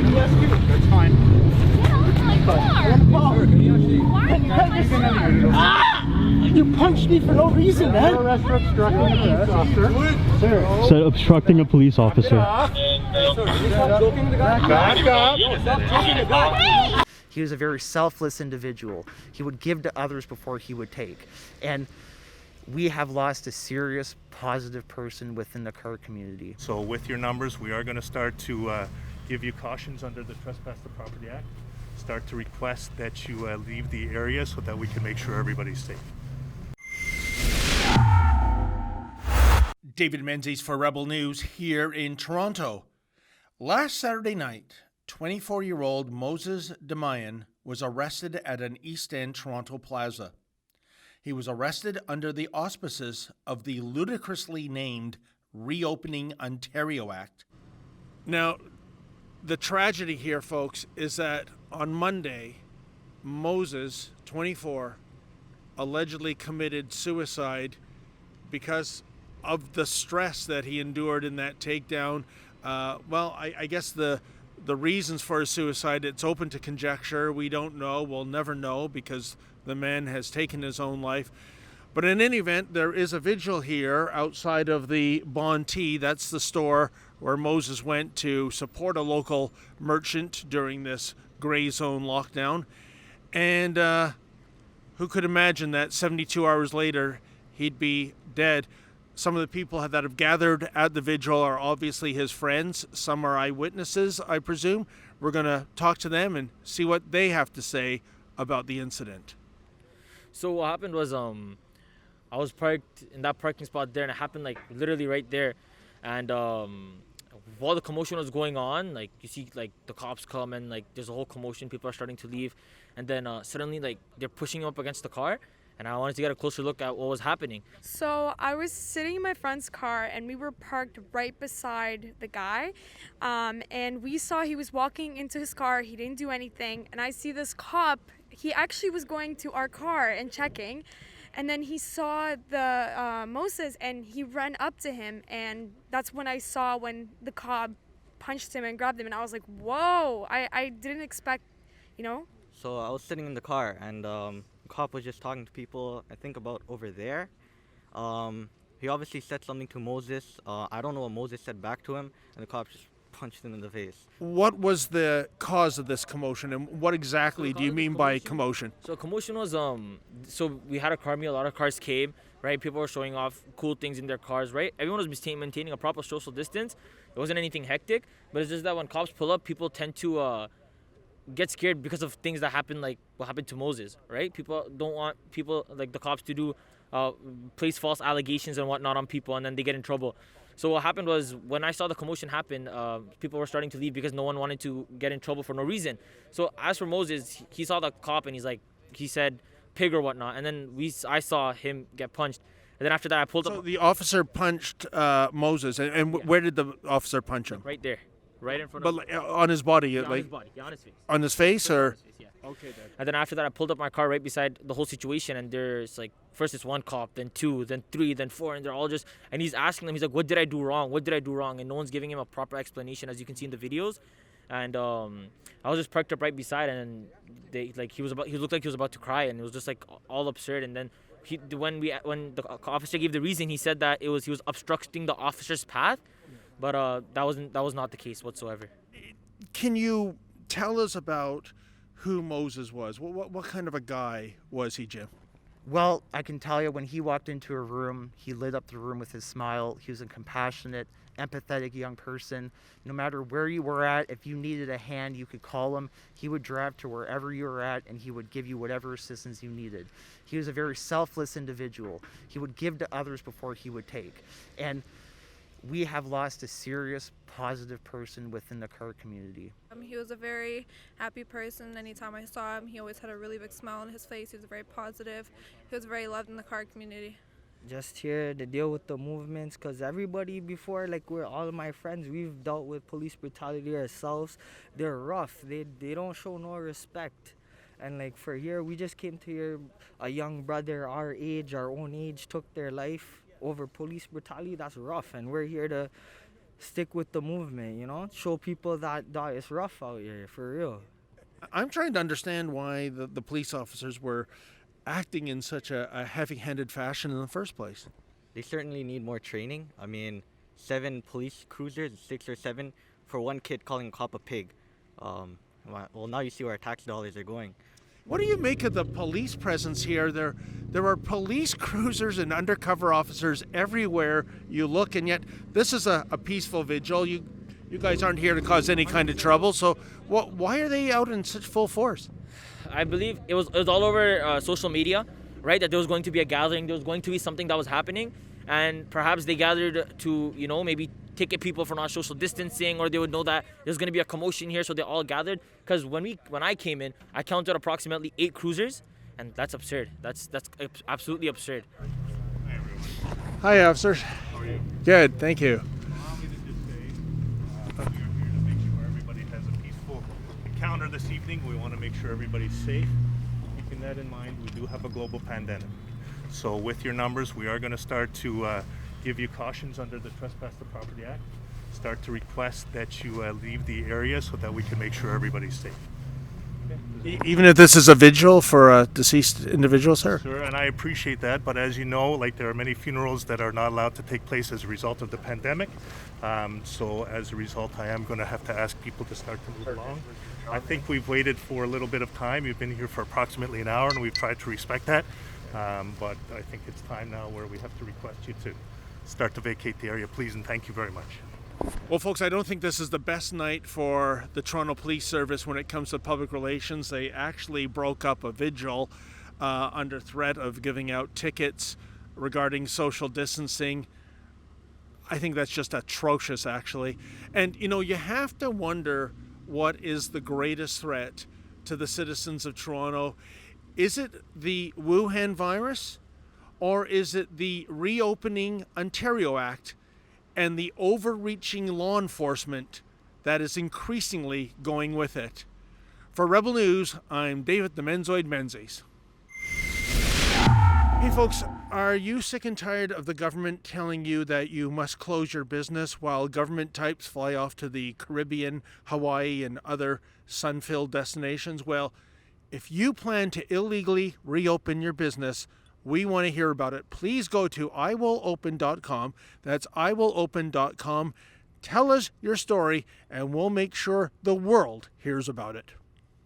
got to ask you. That's fine. Get off my car! Sir, can you actually... Why are you on my car? Ah! You punched me for no reason, man. Arrest for obstructing a police officer. Sir. Said obstructing a police officer. Back up. He was a very selfless individual. He would give to others before he would take. And we have lost a serious, positive person within the car community. So with your numbers, we are going to start to give you cautions under the Trespass to Property Act. Start to request that you leave the area so that we can make sure everybody's safe. David Menzies for Rebel News here in Toronto. Last Saturday night, 24-year-old Moses Demian was arrested at an East End Toronto plaza. He was arrested under the auspices of the ludicrously named Reopening Ontario Act. Now, the tragedy here, folks, is that on Monday, Moses, 24, allegedly committed suicide because of the stress that he endured in that takedown. I guess the reasons for his suicide, it's open to conjecture. We don't know. We'll never know because the man has taken his own life. But in any event, there is a vigil here outside of the Bon Tea. That's the store where Moses went to support a local merchant during this gray zone lockdown. And who could imagine that 72 hours later, he'd be dead? Some of the people that have gathered at the vigil are obviously his friends. Some are eyewitnesses, I presume. We're going to talk to them and see what they have to say about the incident. So what happened was I was parked in that parking spot there, and it happened like literally right there. And while the commotion was going on, like you see like the cops come and like there's a whole commotion, people are starting to leave, and then suddenly like they're pushing him up against the car. And I wanted to get a closer look at what was happening. So I was sitting in my friend's car and we were parked right beside the guy. And we saw he was walking into his car. He didn't do anything. And I see this cop. He actually was going to our car and checking. And then he saw the Moses and he ran up to him. And that's when I saw when the cop punched him and grabbed him. And I was like, whoa, I didn't expect, you know. So I was sitting in the car and cop was just talking to people, I think about over there. He obviously said something to Moses. I don't know what Moses said back to him, and the cop just punched him in the face. What was the cause of this commotion, and what exactly do you mean by commotion? So commotion was, so we had a car meet, a lot of cars came, right? People were showing off cool things in their cars, right? Everyone was maintaining a proper social distance. It wasn't anything hectic, but it's just that when cops pull up, people tend to get scared because of things that happen, like what happened to Moses, right? People don't want people like the cops to do place false allegations and whatnot on people, and then they get in trouble. So what happened was when I saw the commotion happen, people were starting to leave because no one wanted to get in trouble for no reason. So as for Moses, he saw the cop and he said pig or whatnot, and then I saw him get punched. And then after that I pulled up. So the officer punched Moses, and Yeah. Where did the officer punch him? Right there. Right in front of him. But on his body? Yeah, like, on his body. Yeah, on his face. On his face, or? On his face, yeah. Okay, then. And then after that, I pulled up my car right beside the whole situation, and there's like, first it's one cop, then two, then three, then four, and they're all just, and he's asking them, he's like, what did I do wrong? What did I do wrong? And no one's giving him a proper explanation, as you can see in the videos. And I was just parked up right beside, and he looked like he was about to cry, and it was just like all absurd. And then when the officer gave the reason, he said that he was obstructing the officer's path, but that was not the case whatsoever. Can you tell us about who Moses was? What kind of a guy was he, Jim? Well, I can tell you when he walked into a room, he lit up the room with his smile. He was a compassionate, empathetic young person. No matter where you were at, if you needed a hand, you could call him. He would drive to wherever you were at, and he would give you whatever assistance you needed. He was a very selfless individual. He would give to others before he would take. And we have lost a serious, positive person within the car community. He was a very happy person. Anytime I saw him, he always had a really big smile on his face. He was very positive. He was very loved in the car community. Just here to deal with the movements, because everybody before, like all of my friends, we've dealt with police brutality ourselves. They're rough. They don't show no respect. And like for here, we just came to here, a young brother our age, our own age, took their life over police brutality. That's rough, and we're here to stick with the movement, you know? Show people that it's rough out here, for real. I'm trying to understand why the police officers were acting in such a heavy-handed fashion in the first place. They certainly need more training. I mean, 7 police cruisers, 6 or 7, for one kid calling a cop a pig. Well, now you see where our tax dollars are going. What do you make of the police presence here? There are police cruisers and undercover officers everywhere you look, and yet this is a peaceful vigil. You guys aren't here to cause any kind of trouble, so why are they out in such full force? I believe it was all over social media, right? That there was going to be a gathering, there was going to be something that was happening, and perhaps they gathered to, you know, maybe ticket people for not social distancing, or they would know that there's going to be a commotion here, so they all gathered. Because when I came in, I counted approximately 8 cruisers, and that's absurd. That's absolutely absurd. Hi, officers. How are you? Good, thank you. Allow me to just say, we are here to make sure everybody has a peaceful encounter this evening. We want to make sure everybody's safe. Keeping that in mind, we do have a global pandemic. So with your numbers, we are going to start to give you cautions under the Trespass to Property Act. Start to request that you leave the area so that we can make sure everybody's safe. Okay. Even if this is a vigil for a deceased individual, sir? Sure, and I appreciate that, but as you know, like, there are many funerals that are not allowed to take place as a result of the pandemic. So as a result, I am going to have to ask people to start to move along. I think we've waited for a little bit of time. You've been here for approximately an hour, and we've tried to respect that. But I think it's time now where we have to request you to start to vacate the area, please, and thank you very much. Well, folks, I don't think this is the best night for the Toronto Police Service when it comes to public relations. They actually broke up a vigil under threat of giving out tickets regarding social distancing. I think that's just atrocious, actually. And, you know, you have to wonder what is the greatest threat to the citizens of Toronto. Is it the Wuhan virus, or is it the Reopening Ontario Act and the overreaching law enforcement that is increasingly going with it? For Rebel News, I'm David the Menzoid Menzies. Hey folks, are you sick and tired of the government telling you that you must close your business while government types fly off to the Caribbean, Hawaii, and other sun-filled destinations? Well, if you plan to illegally reopen your business, we want to hear about it. Please go to iwillopen.com. That's iwillopen.com. Tell us your story, and we'll make sure the world hears about it.